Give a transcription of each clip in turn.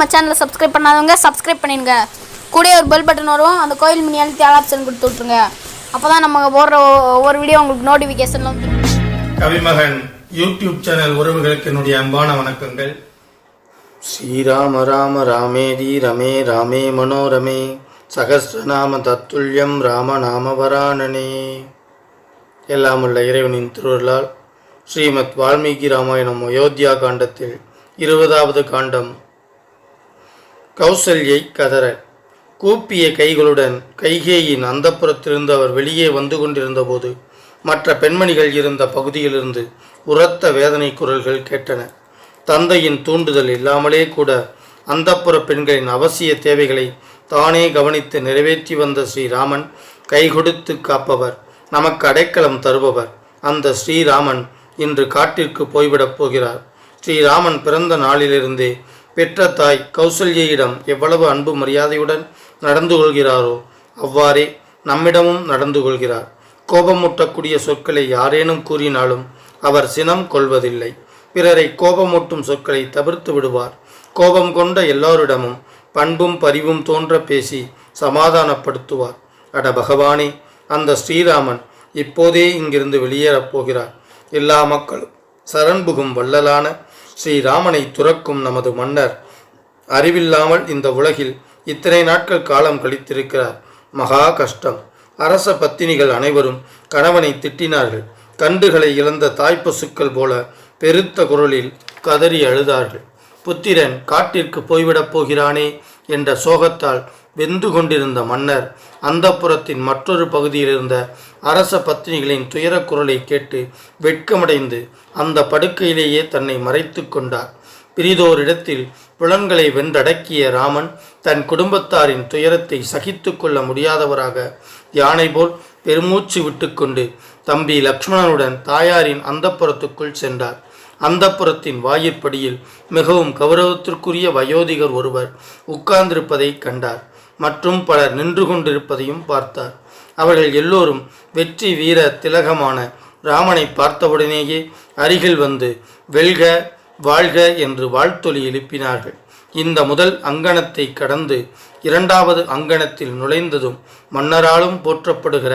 நம்ம சேனலை சப்ஸ்கிரைப் பண்ணாதவங்க சப்ஸ்கிரைப் பண்ணிடுங்க. கூட ஒரு பெல் பட்டன் வரும், அந்த கோயில் மணி அழுத்தி ஆல் ஆப்ஷன் கொடுத்து விட்ருங்க. அப்போ தான் நம்ம போடுற ஒவ்வொரு வீடியோ உங்களுக்கு நோட்டிஃபிகேஷன் வந்து. கவிமகன் யூடியூப் சேனல் உறவுகளுக்கு என்னுடைய அன்பான வணக்கங்கள். ஸ்ரீராம ராம ராமேதி ரமே ராமே மனோரமே சகஸ்ரநாம தத்துல்யம் ராம நாம வராணனே. எல்லாமுள்ள இறைவனின் திருவருளால் ஸ்ரீமத் வால்மீகி ராமாயணம் அயோத்தியா காண்டத்தில் 20வது காண்டம். கௌசல்யை கதற. கூப்பிய கைகளுடன் கைகேயின் அந்தப்புறத்திலிருந்து அவர் வெளியே வந்து கொண்டிருந்த போது மற்ற பெண்மணிகள் இருந்த பகுதியிலிருந்து உரத்த வேதனை குரல்கள் கேட்டன. தந்தையின் தூண்டுதல் இல்லாமலே கூட அந்தப்புற பெண்களின் அவசிய தேவைகளை தானே கவனித்து நிறைவேற்றி வந்த ஸ்ரீராமன் கை கொடுத்து காப்பவர், நமக்கு அடைக்கலம் தருபவர். அந்த ஸ்ரீராமன் இன்று காட்டிற்கு போய்விடப் போகிறார். ஸ்ரீராமன் பிறந்த நாளிலிருந்தே பெற்ற தாய் கௌசல்யிடம் எவ்வளவு அன்பு மரியாதையுடன் நடந்து கொள்கிறாரோ அவ்வாறே நம்மிடமும் நடந்து கொள்கிறார். கோபமூட்டக்கூடிய சொற்களை யாரேனும் கூறினாலும் அவர் சினம் கொள்வதில்லை. பிறரை கோபமூட்டும் சொற்களை தவிர்த்து விடுவார். கோபம் கொண்ட எல்லோரிடமும் பண்பும் பரிவும் தோன்ற பேசி சமாதானப்படுத்துவார். அட பகவானே, அந்த ஸ்ரீராமன் இப்போதே இங்கிருந்து வெளியேறப் போகிறார். எல்லா மக்களும் சரண்புகும் வள்ளலான ஸ்ரீராமனை துறக்கும் நமது மன்னர் அறிவில்லாமல் இந்த உலகில் இத்தனை நாட்கள் காலம் கழித்திருக்கிறார். மகா கஷ்டம். அரச பத்தினிகள் அனைவரும் கணவனை திட்டினார்கள். கன்றுகளை இழந்த தாய்ப்பசுக்கள் போல பெருத்த குரலில் கதறி அழுதார்கள். புத்திரன் காட்டிற்கு போய்விடப் போகிறானே என்ற சோகத்தால் வெந்து கொண்டிருந்த மன்னர் அந்தப்புறத்தின் மற்றொரு பகுதியில் இருந்த அரச பத்தினிகளின் துயரக் குரலை கேட்டு வெட்கமடைந்து அந்த படுக்கையிலேயே தன்னை மறைத்து கொண்டார். பிரிதோரிடத்தில் புலன்களை வென்றடக்கிய ராமன் தன் குடும்பத்தாரின் துயரத்தை சகித்து கொள்ள முடியாதவராக யானை போல் பெருமூச்சு விட்டுக்கொண்டு தம்பி லக்ஷ்மணனுடன் தாயாரின் அந்தப்புறத்துக்குள் சென்றார். அந்தப்புறத்தின் வாயிற்படியில் மிகவும் கௌரவத்திற்குரிய வயோதிகர் ஒருவர் உட்கார்ந்திருப்பதை கண்டார். மற்றும் பலர் நின்று கொண்டிருப்பதையும் பார்த்தார். அவர்கள் எல்லோரும் வெற்றி வீர திலகமான ராமனை பார்த்தவுடனேயே அருகில் வந்து வெல்க வாழ்க என்று வாழ்த்தொலி எழுப்பினார்கள். இந்த முதல் அங்கணத்தை கடந்து 2வது அங்கணத்தில் நுழைந்ததும் மன்னராலும் போற்றப்படுகிற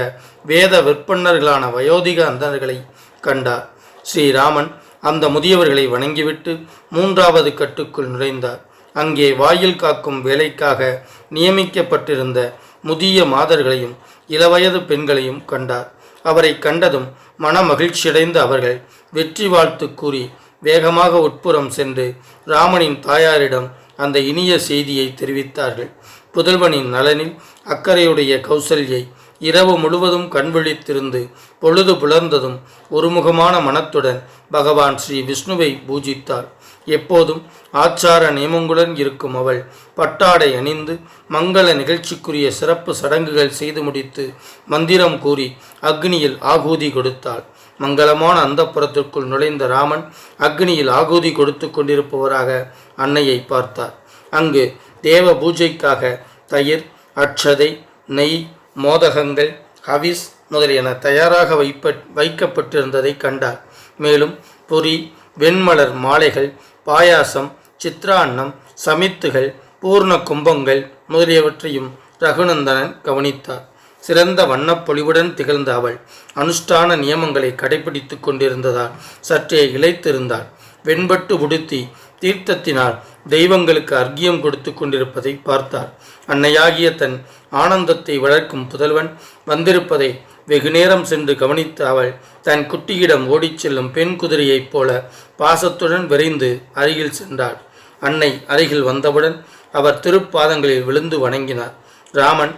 வேத விற்பன்னர்களான வயோதிக அந்தணர்களை கண்டார். ஸ்ரீராமன் அந்த முதியவர்களை வணங்கிவிட்டு 3வது கட்டுக்குள் நுழைந்தார். அங்கே வாயில் காக்கும் வேலைக்காக நியமிக்கப்பட்டிருந்த முதிய மாதர்களையும் இளவயது பெண்களையும் கண்டார். அவரை கண்டதும் மன மகிழ்ச்சியடைந்த அவர்கள் வெற்றி வாழ்த்து கூறி வேகமாக உட்புறம் சென்று ராமனின் தாயாரிடம் அந்த இனிய செய்தியை தெரிவித்தார்கள். புதல்வனின் நலனில் அக்கறையுடைய கௌசல்யை இரவு முழுவதும் கண்விழித்திருந்து பொழுது புலர்ந்ததும் ஒருமுகமான மனத்துடன் பகவான் ஸ்ரீ விஷ்ணுவை பூஜித்தார். எப்போதும் ஆச்சார நியமங்களுடன் இருக்கும் அவள் பட்டாடை அணிந்து மங்கள நிகழ்ச்சிக்குரிய சிறப்பு சடங்குகள் செய்து முடித்து மந்திரம் கூறி அக்னியில் ஆகூதி கொடுத்தாள். மங்களமான அந்தப்புறத்திற்குள் நுழைந்த ராமன் அக்னியில் ஆகூதி கொடுத்து கொண்டிருப்பவராக அன்னையை பார்த்தார். அங்கு தேவ பூஜைக்காக தயிர், அட்சதை, நெய், மோதகங்கள், ஹவிஸ் முதலியன தயாராக வைக்கப்பட்டிருந்ததை கண்டார். மேலும் பொறி, வெண்மலர் மாலைகள், பாயாசம், சித்ரான்னம், சமித்துகள், பூர்ண கும்பங்கள் முதலியவற்றையும் ரகுநந்தனன் கவனித்தார். சிறந்த வண்ணப்பொலிவுடன் திகழ்ந்த அவள் அனுஷ்டான நியமங்களை கடைபிடித்து கொண்டிருந்ததால் சற்றே இளைத்திருந்தாள். வெண்பட்டு உடுத்தி தீர்த்தத்தினால் தெய்வங்களுக்கு அர்க்கியம் கொடுத்து கொண்டிருப்பதை பார்த்தார். அன்னையாகிய தன் ஆனந்தத்தை வளர்க்கும் புதல்வன் வந்திருப்பதை வெகுநேரம் சென்று கவனித்த அவள் தன் குட்டியிடம் ஓடிச் செல்லும் பெண் குதிரையைப் போல பாசத்துடன் விரைந்து அருகில் சென்றாள். அன்னை அருகில் வந்தவுடன் அவர் திருப்பாதங்களில் விழுந்து வணங்கினார். ராமன்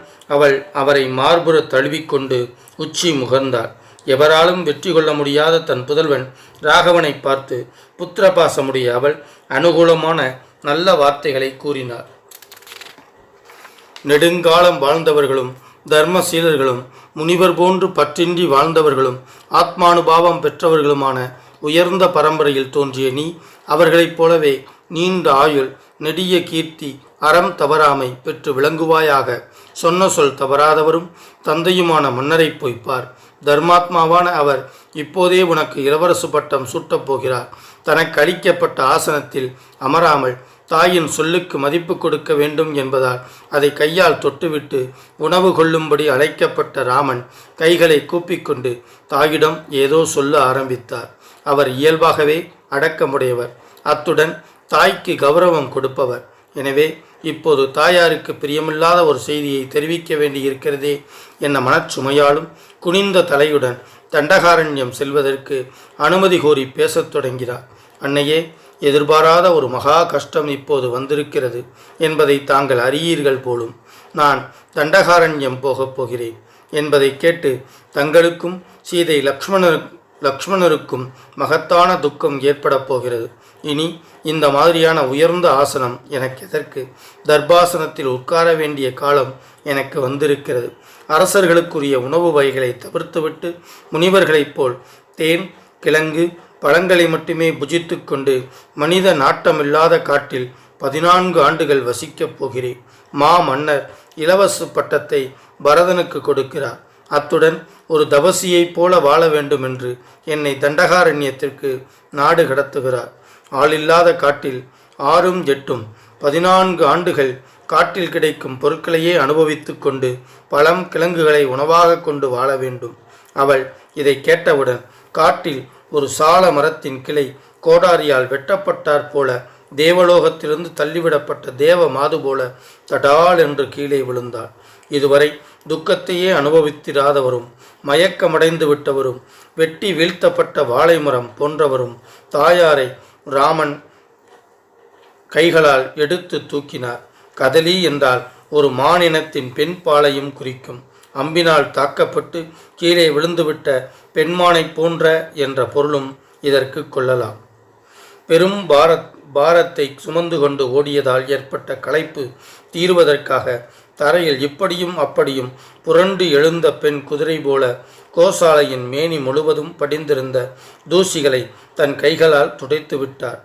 அவரை மார்புற தழுவிக்கொண்டு உச்சி முகர்ந்தார். எவராலும் வெற்றி கொள்ள முடியாத தன் புதல்வன் ராகவனை பார்த்து புத்திரபாசமுடைய அவள் அனுகூலமான நல்ல வார்த்தைகளை கூறினார். நெடுங்காலம் வாழ்ந்தவர்களும் தர்மசீலர்களும் முனிவர் போன்று பற்றின்றி வாழ்ந்தவர்களும் ஆத்மானுபாவம் பெற்றவர்களுமான உயர்ந்த பரம்பரையில் தோன்றிய நீ அவர்களைப் போலவே நீண்ட ஆயுள், நெடிய கீர்த்தி, அறம் தவறாமை பெற்று விளங்குவாயாக. சொன்ன சொல் தவறாதவரும் தந்தையுமான மன்னரை பொய்ப்பார். தர்மாத்மாவான அவர் இப்போதே உனக்கு இளவரசு பட்டம் சூட்டப் போகிறார். தனக்கு அளிக்கப்பட்ட ஆசனத்தில் அமராமல் தாயின் சொல்லுக்கு மதிப்பு கொடுக்க வேண்டும் என்பதால் அதை கையால் தொட்டுவிட்டு உணவு கொள்ளும்படி அழைக்கப்பட்ட ராமன் கைகளை கூப்பிக்கொண்டு தாயிடம் ஏதோ சொல்ல ஆரம்பித்தார். அவர் இயல்பாகவே அடக்கமுடையவர், அத்துடன் தாய்க்கு கௌரவம் கொடுப்பவர். எனவே இப்போது தாயாருக்கு பிரியமில்லாத ஒரு செய்தியை தெரிவிக்க வேண்டி இருக்கிறதே என்ற மனச்சுமையாலும் குனிந்த தலையுடன் தண்டகாரண்யம் செல்வதற்கு அனுமதி கோரி பேசத் தொடங்கினார். அன்னையே, எதிர்பாராத ஒரு மகா கஷ்டம் இப்போது வந்திருக்கிறது என்பதை தாங்கள் அறியீர்கள் போலும். நான் தண்டகாரண்யம் போகப் போகிறேன் என்பதை கேட்டு தங்களுக்கும் சீதை லக்ஷ்மணருக்கும் மகத்தான துக்கம் ஏற்பட போகிறது. இனி இந்த மாதிரியான உயர்ந்த ஆசனம் எனக்கு எதற்கு? தர்பாசனத்தில் உட்கார வேண்டிய காலம் எனக்கு வந்திருக்கிறது. அரசர்களுக்குரிய உணவு வகைகளை தவிர்த்துவிட்டு முனிவர்களைப் போல் தேன், கிழங்கு, பழங்களை மட்டுமே புஜித்து கொண்டு மனித நாட்டமில்லாத காட்டில் 14 ஆண்டுகள் வசிக்கப் போகிறேன். மன்னர் இலவச பட்டத்தை பரதனுக்கு கொடுக்கிறார். அத்துடன் ஒரு தவசியைப் போல வாழ வேண்டும் என்று என்னை தண்டகாரண்யத்திற்கு நாடு கடத்துகிறார். ஆளில்லாத காட்டில் 6ம் 8ம் 14 ஆண்டுகள் காட்டில் கிடைக்கும் பொருட்களையே அனுபவித்து கொண்டு பழம் கிழங்குகளை உணவாக கொண்டு வாழ வேண்டும். அவள் இதை கேட்டவுடன் காட்டில் ஒரு சால மரத்தின் கிளை கோடாரியால் வெட்டப்பட்டாற் போல தேவலோகத்திலிருந்து தள்ளிவிடப்பட்ட தேவ மாது போல தடால் என்று கீழே விழுந்தாள். இதுவரை துக்கத்தையே அனுபவித்திராதவரும் மயக்கமடைந்து விட்டவரும் வெட்டி வீழ்த்தப்பட்ட வாழை மரம் போன்றவரும் தாயாரை ராமன் கைகளால் எடுத்து தூக்கினார். கதலி என்றால் ஒரு மானினத்தின் பெண் பாலையும் குறிக்கும். அம்பினால் தாக்கப்பட்டு கீழே விழுந்துவிட்ட பெண்மானை போன்ற என்ற பொருளும் இதற்கு கொள்ளலாம். பெரும் பாரத்தை சுமந்து கொண்டு ஓடியதால் ஏற்பட்ட களைப்பு தீர்வதற்காக தரையில் இப்படியும் அப்படியும் புரண்டு எழுந்த பெண் குதிரை போல கோசாலையின் மேனி முழுவதும் படிந்திருந்த தூசிகளை தன் கைகளால் துடைத்து விட்டார்.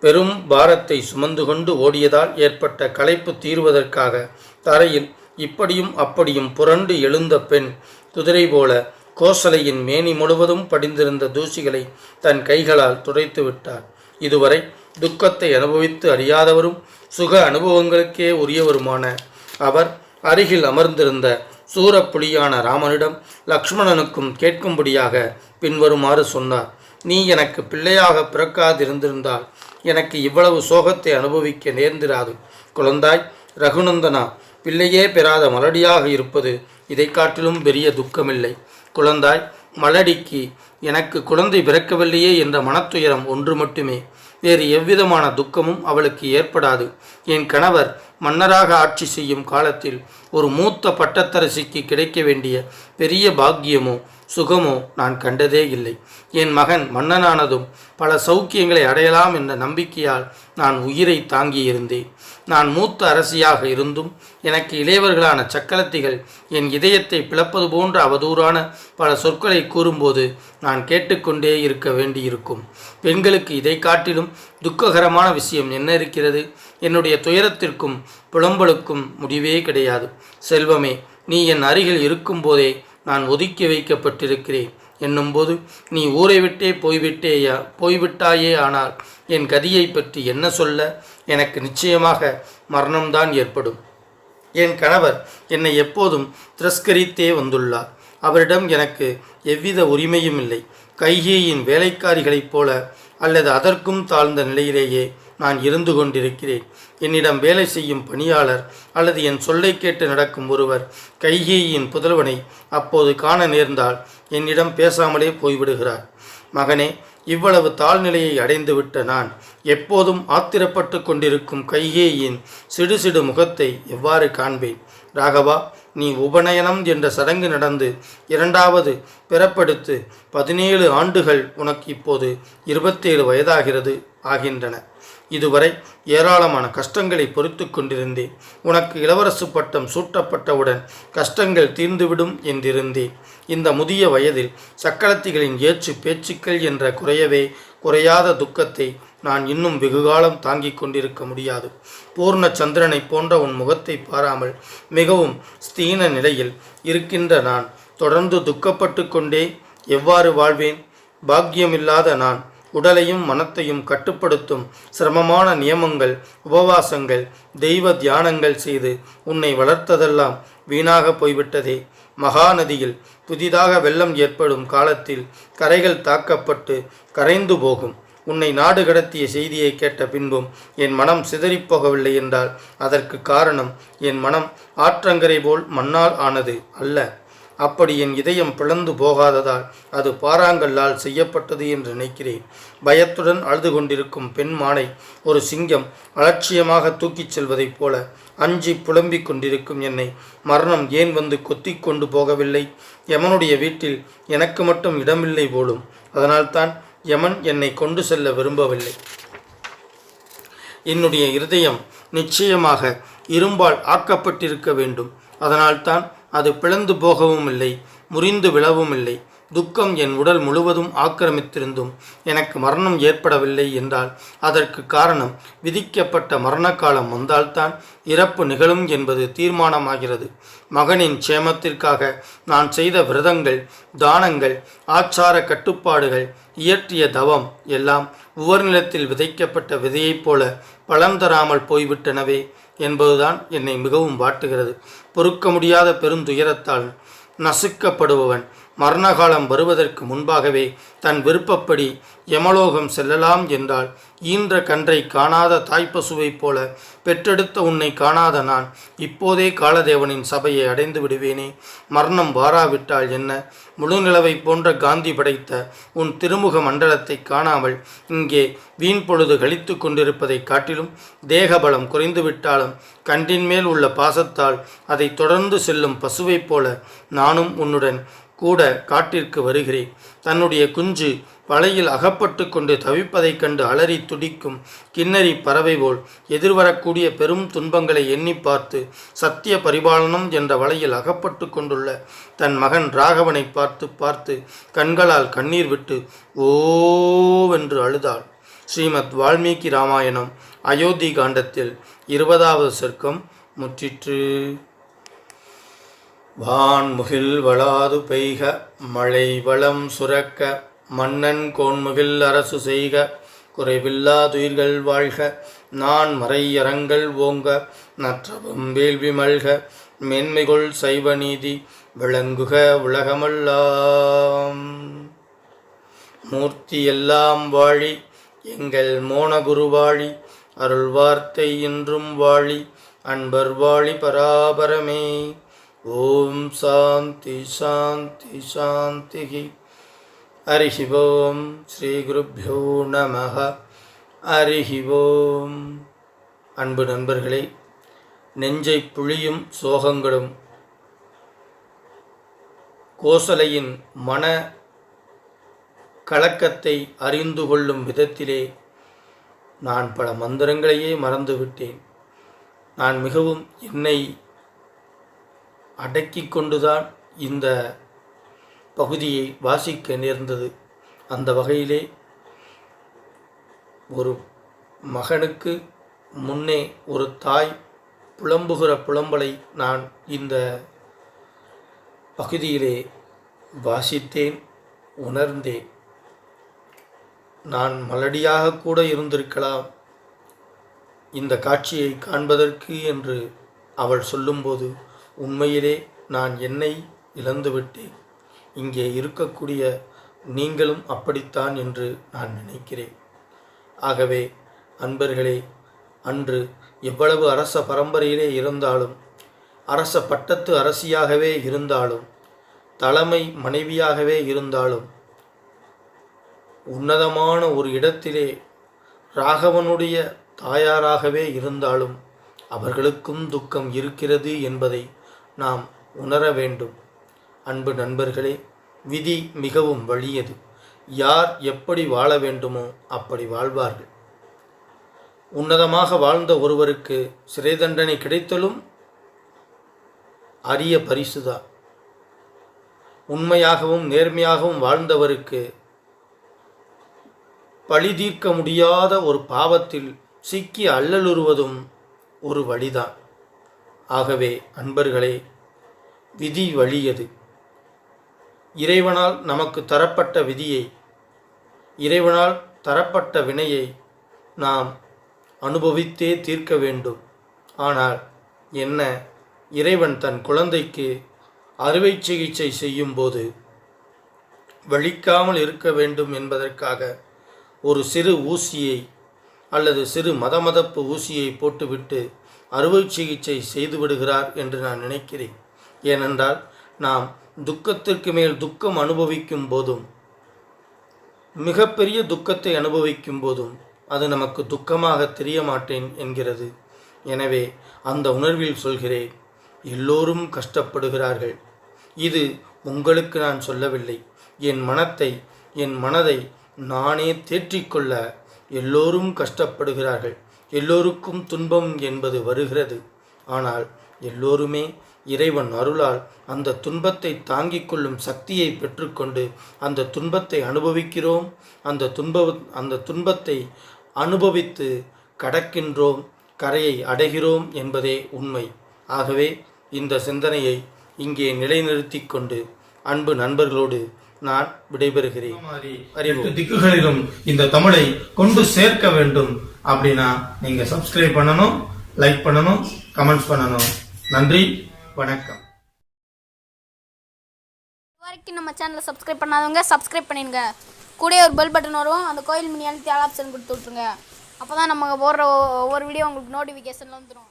பெரும் பாரத்தை சுமந்து கொண்டு ஓடியதால் ஏற்பட்ட களைப்பு தீர்வதற்காக தரையில் இப்படியும் அப்படியும் புரண்டு எழுந்த பெண் குதிரை போல கோசலையின் மேனி முழுவதும் படிந்திருந்த தூசிகளை தன் கைகளால் துடைத்து விட்டார். இதுவரை துக்கத்தை அனுபவித்து அறியாதவரும் சுக அனுபவங்களுக்கே உரியவருமான அவர் அருகில் அமர்ந்திருந்த சூரப்புலியான ராமனிடம் லக்ஷ்மணனுக்கும் கேட்கும்படியாக பின்வருமாறு சொன்னார். நீ எனக்கு பிள்ளையாக பிறக்காதிருந்திருந்தால் எனக்கு இவ்வளவு சோகத்தை அனுபவிக்க நேர்ந்திராது. குழந்தாய் ரகுநந்தனா, பிள்ளையே பெறாத மலடியாக இருப்பது இதை காட்டிலும் பெரிய துக்கமில்லை. குழந்தாய், மலடிக்கு எனக்கு குழந்தை பிறக்கவில்லையே என்ற மனத்துயரம் ஒன்று மட்டுமே. வேறு எவ்விதமான துக்கமும் அவளுக்கு ஏற்படாது. என் கணவர் மன்னராக ஆட்சி செய்யும் காலத்தில் ஒரு மூத்த பட்டத்தரசிக்கு கிடைக்க வேண்டிய பெரிய பாக்கியமோ சுகமோ நான் கண்டதே இல்லை. என் மகன் மன்னனானதும் பல சௌக்கியங்களை அடையலாம் என்ற நம்பிக்கையால் நான் உயிரை தாங்கியிருந்தேன். நான் மூத்த அரசியாக இருந்தும் எனக்கு இளையவர்களான சக்கரத்திகள் என் இதயத்தை பிளப்பது போன்ற அவதூறான பல சொற்களை கூறும்போது நான் கேட்டுக்கொண்டே இருக்க வேண்டியிருக்கும். பெண்களுக்கு இதை காட்டிலும் துக்ககரமான விஷயம் என்ன இருக்கிறது? என்னுடைய துயரத்திற்கும் புலம்பலுக்கும் முடிவே கிடையாது. செல்வமே, நீ என் அருகில் இருக்கும்போதே நான் ஒதுக்கி வைக்கப்பட்டிருக்கிறேன் என்னும்போது நீ ஊரை விட்டே போய்விட்டாயே. ஆனால் என் கதியை பற்றி என்ன சொல்ல? எனக்கு நிச்சயமாக மரணம்தான் ஏற்படும். என் கணவர் என்னை எப்போதும் திரஸ்கரித்தே வந்துள்ளார். அவரிடம் எனக்கு எவ்வித உரிமையும் இல்லை. கைகேயின் வேலைக்காரிகளைப் போல அல்லது அதற்கும் தாழ்ந்த நிலையிலேயே நான் இருந்து கொண்டிருக்கிறேன். என்னிடம் வேலை செய்யும் பணியாளர் அல்லது என் சொல்லை கேட்டு நடக்கும் ஒருவர் கைகேயின் புதல்வனை அப்போது காண நேர்ந்தால் என்னிடம் பேசாமலே போய்விடுகிறார். மகனே, இவ்வளவு தாழ்நிலையை அடைந்துவிட்ட நான் எப்போதும் ஆத்திரப்பட்டு கொண்டிருக்கும் கைகேயின் சிடுசிடு முகத்தை எவ்வாறு காண்பேன்? ராகவா, நீ உபநயனம் என்ற சடங்கு நடந்து 2வது பிறப்பெடுத்து 17 ஆண்டுகள், உனக்கு இப்போது 27 வயதாகிறது ஆகின்றன. இதுவரை ஏராளமான கஷ்டங்களை பொறுத்து கொண்டிருந்தேன். உனக்கு இளவரசு பட்டம் சூட்டப்பட்டவுடன் கஷ்டங்கள் தீர்ந்துவிடும் என்றிருந்தேன். இந்த முதிய வயதில் சக்கரத்திகளின் ஏச்சு பேச்சுக்கள் என்ற குறையாத துக்கத்தை நான் இன்னும் வெகுகாலம் தாங்கிக் கொண்டிருக்க முடியாது. பூர்ண சந்திரனை போன்ற உன் முகத்தை பாராமல் மிகவும் ஸ்தீன நிலையில் இருக்கின்ற நான் தொடர்ந்து துக்கப்பட்டு கொண்டே எவ்வாறு வாழ்வேன்? பாக்கியமில்லாத நான் உடலையும் மனத்தையும் கட்டுப்படுத்தும் சிரமமான நியமங்கள், உபவாசங்கள், தெய்வ தியானங்கள் செய்து உன்னை வளர்த்ததெல்லாம் வீணாக போய்விட்டதே. மகாநதியில் புதிதாக வெள்ளம் ஏற்படும் காலத்தில் கரைகள் தாக்கப்பட்டு கரைந்து போகும். உன்னை நாடு கடத்திய செய்தியை கேட்ட பின்பும் என் மனம் சிதறிப்போகவில்லை என்றால் அதற்கு காரணம் என் மனம் ஆற்றங்கரை போல் மண்ணால் ஆனது அல்ல. அப்படி என் இதயம் பிளந்து போகாததால் அது பாறாங்கல்லால் செய்யப்பட்டது என்று நினைக்கிறேன். பயத்துடன் அழுது கொண்டிருக்கும் பெண் மானை ஒரு சிங்கம் அலட்சியமாக தூக்கிச் செல்வதைப் போல அஞ்சி புலம்பிக் கொண்டிருக்கும் என்னை மரணம் ஏன் வந்து கொத்தி கொண்டு போகவில்லை? யமனுடைய வீட்டில் எனக்கு மட்டும் இடமில்லை போலும். அதனால்தான் யமன் என்னை கொண்டு செல்ல விரும்பவில்லை. என்னுடைய இருதயம் நிச்சயமாக இரும்பால் ஆக்கப்பட்டிருக்க வேண்டும். அதனால்தான் அது பிளந்து போகவும் இல்லை, முறிந்து விழவும் இல்லை. துக்கம் என் உடல் முழுவதும் ஆக்கிரமித்திருந்தும் எனக்கு மரணம் ஏற்படவில்லை என்றால் அதற்கு காரணம் விதிக்கப்பட்ட மரண காலம் வந்தால்தான் இறப்பு நிகழும் என்பது தீர்மானமாகிறது. மகனின் சேமத்திற்காக நான் செய்த விரதங்கள், தானங்கள், ஆச்சார கட்டுப்பாடுகள், இயற்றிய தவம் எல்லாம் உவர் நிலத்தில் விதைக்கப்பட்ட விதையைப் போல பலன் தராமல் போய்விட்டனவே என்பதுதான் என்னை மிகவும் வாட்டுகிறது. பொறுக்க முடியாத பெருந்துயரத்தால் நசுக்கப்படுபவன் மரணகாலம் வருவதற்கு முன்பாகவே தன் விருப்பப்படி யமலோகம் செல்லலாம் என்றால் ஈன்ற கன்றை காணாத தாய்ப்பசுவைப் போல பெற்றெடுத்த உன்னை காணாத நான் இப்போதே காலதேவனின் சபையை அடைந்து விடுவேனே. மரணம் வாராவிட்டால் என்ன? முழு நிலவை போன்ற காந்தி படைத்த உன் திருமுக மண்டலத்தை காணாமல் இங்கே வீண் பொழுது கழித்து கொண்டிருப்பதை காட்டிலும் தேகபலம் குறைந்துவிட்டாலும் கன்றின் மேல் உள்ள பாசத்தால் அதை தொடர்ந்து செல்லும் பசுவைப் போல நானும் உன்னுடன் கூட காட்டிற்கு வருகிறேன். தன்னுடைய குஞ்சு வலையில் அகப்பட்டு கொண்டு தவிப்பதைக் கண்டு அலறி துடிக்கும் கிண்ணறி பறவை போல் எதிர்வரக்கூடிய பெரும் துன்பங்களை எண்ணி பார்த்து சத்திய பரிபாலனம் என்ற வலையில் அகப்பட்டு கொண்டுள்ள தன் மகன் ராகவனை பார்த்து பார்த்து கண்களால் கண்ணீர் விட்டு ஓவென்று அழுதாள். ஸ்ரீமத் வால்மீகி ராமாயணம் அயோத்தி காண்டத்தில் 20வது சர்க்கம் முற்றிற்று. வான்முகில் வளாது பெய்க மழை வளம் சுரக்க மன்னன் கோன்முகில் அரசு செய்க குறைவில்லாதுயிர்கள் வாழ்க நான் மறையரங்கள் ஓங்க நற்றவும் வேள்வி மல்க மேன்மைகொள் சைவ நீதி விளங்குக உலகமெல்லாம். மூர்த்தி எல்லாம் வாழி எங்கள் மோனகுரு வாழி அருள் வார்த்தை இன்றும் வாழி அன்பர் வாழி பராபரமே. ஓம் சாந்தி சாந்தி சாந்தி. ஹரிஹி ஓம். ஸ்ரீ குருப்யோ நமஹ. ஹரிஹி ஓம். அன்பு நண்பர்களே, நெஞ்சை புழியும் சோகங்களும் கோசலையின் மன கலக்கத்தை அறிந்து கொள்ளும் விதத்திலே நான் பல மந்திரங்களையே மறந்துவிட்டேன். நான் மிகவும் என்னை அடக்கி கொண்டுதான் இந்த பகுதியை வாசிக்க நேர்ந்தது. அந்த வகையிலே ஒரு மகனுக்கு முன்னே ஒரு தாய் புலம்புகிற புலம்பலை நான் இந்த பகுதியிலே வாசித்தேன், உணர்ந்தேன். நான் மலடியாக கூட இருந்திருக்கலாம் இந்த காட்சியை காண்பதற்கு என்று அவள் சொல்லும்போது உண்மையிலே நான் என்னை இழந்துவிட்டேன். இங்கே இருக்கக்கூடிய நீங்களும் அப்படித்தான் என்று நான் நினைக்கிறேன். ஆகவே அன்பர்களே, அன்று எவ்வளவு அரச பரம்பரையிலே இருந்தாலும், அரச பட்டத்து அரசியாகவே இருந்தாலும், தலைமை மனைவியாகவே இருந்தாலும், உன்னதமான ஒரு இடத்திலே ராகவனுடைய தாயாராகவே இருந்தாலும் அவர்களுக்கும் துக்கம் இருக்கிறது என்பதை நாம் உணர வேண்டும். அன்பு நண்பர்களே, விதி மிகவும் வலியது. யார் எப்படி வாழ வேண்டுமோ அப்படி வாழ்வார்கள். உன்னதமாக வாழ்ந்த ஒருவருக்கு சிறை தண்டனை கிடைத்தலும் அரிய பரிசுதான். உண்மையாகவும் நேர்மையாகவும் வாழ்ந்தவருக்கு பழி தீர்க்க முடியாத ஒரு பாவத்தில் சிக்கி அல்லலுறுவதும் ஒரு வழிதான். ஆகவே அன்பர்களே, விதி வலியது. இறைவனால் நமக்கு தரப்பட்ட விதியை, இறைவனால் தரப்பட்ட வினையை நாம் அனுபவித்தே தீர்க்க வேண்டும். ஆனால் என்ன, இறைவன் தன் குழந்தைக்கு அறுவை சிகிச்சை செய்யும்போது வலிக்காமல் இருக்க வேண்டும் என்பதற்காக ஒரு சிறு ஊசியை அல்லது சிறு மதமதப்பு ஊசியை போட்டுவிட்டு அறுவை சிகிச்சை செய்து விடுகிறார் என்று நான் நினைக்கிறேன். ஏனென்றால் நாம் துக்கத்திற்கு மேல் துக்கம் அனுபவிக்கும் போதும், மிகப்பெரிய துக்கத்தை அனுபவிக்கும் போதும் அது நமக்கு துக்கமாக தெரிய மாட்டேன் என்கிறது. எனவே அந்த உணர்வில் சொல்கிறேன், எல்லோரும் கஷ்டப்படுகிறார்கள். இது உங்களுக்கு நான் சொல்லவில்லை. என் மனதை நானே தேற்றிக்கொள்ள எல்லோரும் கஷ்டப்படுகிறார்கள். எல்லோருக்கும் துன்பம் என்பது வருகிறது. ஆனால் எல்லோருமே இறைவன் அருளால் அந்த துன்பத்தை தாங்கிக் கொள்ளும் சக்தியை பெற்றுக்கொண்டு அந்த துன்பத்தை அனுபவிக்கிறோம். அந்த துன்பத்தை அனுபவித்து கடக்கின்றோம், கரையை அடைகிறோம் என்பதே உண்மை. ஆகவே இந்த சிந்தனையை இங்கே நிலைநிறுத்தி கொண்டு அன்பு நண்பர்களோடு நான் விடைபெறுகிறேன். அறிவு திக்குகளிலும் இந்த தமிழை கொண்டு சேர்க்க வேண்டும் அப்படின்னா நீங்க சப்ஸ்கிரைப் பண்ணணும், லைக் பண்ணணும், கமெண்ட்ஸ் பண்ணணும். நன்றி, வணக்கம். இதுவரைக்கும் நம்ம சேனலை சப்ஸ்கிரைப் பண்ணாதவங்க சப்ஸ்கிரைப் பண்ணிடுங்க. கூட ஒரு பெல் பட்டன் வரும், அந்த கோயில் மினி அழுத்தி ஆல் ஆப்ஷன் கொடுத்து விட்ருங்க. அப்போ தான் நம்ம போடுற ஒவ்வொரு வீடியோ உங்களுக்கு நோட்டிஃபிகேஷனில் வந்துடும்.